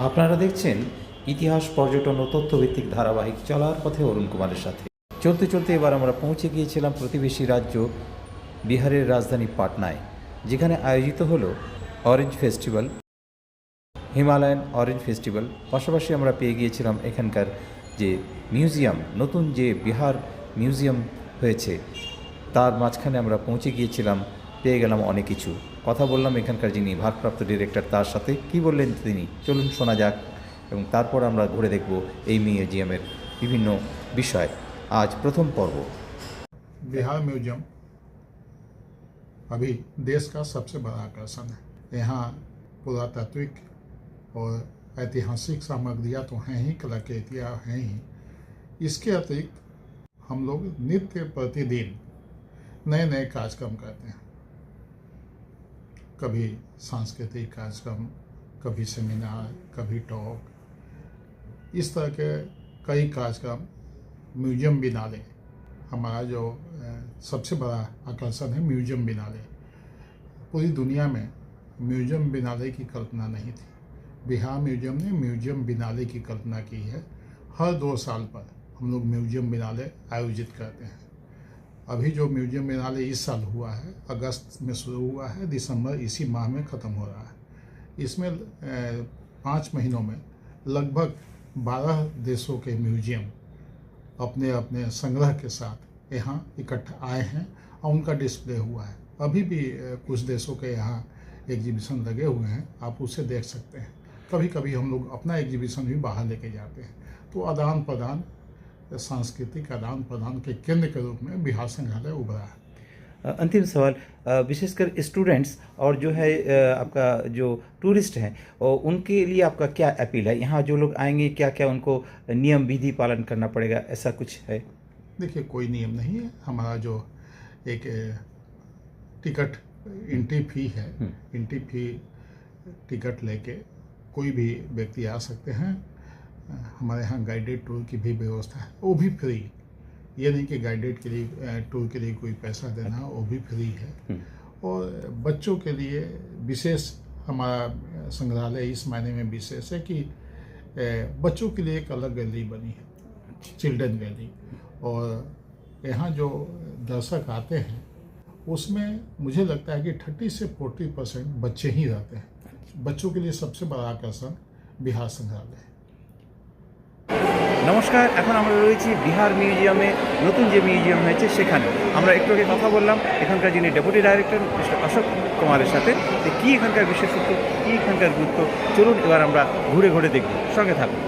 আপনারা দেখছেন ইতিহাস, পর্যটন ও তথ্যভিত্তিক ধারাবাহিক চলার পথে অরুণ কুমারের সাথে। চলতে চলতে এবার আমরা পৌঁছে গিয়েছিলাম প্রতিবেশী রাজ্য বিহারের রাজধানী পাটনায়, যেখানে আয়োজিত হলো orange festival, Himalayan orange festival. পাশাপাশি আমরা পেয়ে গিয়েছিলাম এখানকার যে মিউজিয়াম, নতুন যে বিহার মিউজিয়াম হয়েছে তার মাঝখানে আমরা পৌঁছে গিয়েছিলাম, পেয়ে গেলাম অনেক কিছু। কথা বললাম এখানকার যিনি ভারপ্রাপ্ত ডিরেক্টর তার সাথে, কি বললেন তিনি চলুন শোনা যাক, এবং তারপর আমরা ঘুরে দেখব এই মিউজিয়ামের বিভিন্ন বিষয়। আজ প্রথম পর্ব। बिहार म्यूजियम अभी देश का सबसे बड़ा आकर्षण है। यहाँ पुरातात्विक और ऐतिहासिक सामग्रियाँ तो हैं ही, कलाकृतियाँ हैं ही। इसके अतिरिक्त हम लोग नित्य प्रतिदिन नए नए कार्यक्रम करते हैं। कभी सांस्कृतिक कार्यक्रम, कभी सेमिनार, कभी टॉक, इस तरह के कई कार्यक्रम म्यूजियम बिनाले। हमारा जो सबसे बड़ा आकर्षण है म्यूजियम बिनाले। पूरी दुनिया में म्यूजियम बिनाले की कल्पना नहीं थी। बिहार म्यूजियम ने म्यूजियम बिनाले की कल्पना की है। हर 2 साल पर हम लोग म्यूजियम बिनाले आयोजित करते हैं। अभी जो म्यूजियम बिनाले इस साल हुआ है, अगस्त में शुरू हुआ है, दिसंबर इसी माह में ख़त्म हो रहा है। इसमें 5 महीनों में लगभग 12 देशों के म्यूजियम अपने अपने संग्रह के साथ यहाँ इकट्ठा आए हैं और उनका डिस्प्ले हुआ है। अभी भी कुछ देशों के यहाँ एग्जीबिशन लगे हुए हैं, आप उसे देख सकते हैं। कभी कभी हम लोग अपना एग्जीबिशन भी बाहर लेके जाते हैं। तो आदान प्रदान, सांस्कृतिक आदान प्रदान के केंद्र के रूप में बिहार संग्रहालय उभरा है। अंतिम सवाल, विशेषकर स्टूडेंट्स और जो है आपका जो टूरिस्ट हैं, और उनके लिए आपका क्या अपील है? यहाँ जो लोग आएंगे क्या क्या उनको नियम विधि पालन करना पड़ेगा, ऐसा कुछ है? देखिए, कोई नियम नहीं है। हमारा जो एक टिकट एंट्री फी है, एंट्री फी टिकट लेके कोई भी व्यक्ति आ सकते हैं। हमारे यहाँ गाइडेड टूर की भी व्यवस्था है, वो भी फ्री। ये नहीं कि गाइडेड के लिए टूर के लिए कोई पैसा देना, वो भी फ्री है। और बच्चों के लिए विशेष हमारा संग्रहालय इस मायने में विशेष है कि बच्चों के लिए एक अलग गैलरी बनी है, चिल्ड्रन गैलरी। और यहाँ जो दर्शक आते हैं उसमें मुझे लगता है कि 30 से 40% बच्चे ही रहते हैं। बच्चों के लिए सबसे बड़ा आकर्षण बिहार संग्रहालय है। নমস্কার, এখন আমরা রয়েছি বিহার মিউজিয়ামে, নতুন যে মিউজিয়াম হয়েছে সেখানে। আমরা একটু আগে কথা বললাম এখানকার যিনি ডেপুটি ডাইরেক্টর মিস্টার অশোক কুমারের সাথে, যে কী এখানকার বিশেষত্ব, কী এখানকার গুরুত্ব। চলুন এবার আমরা ঘুরে ঘুরে দেখব, সঙ্গে থাকুন।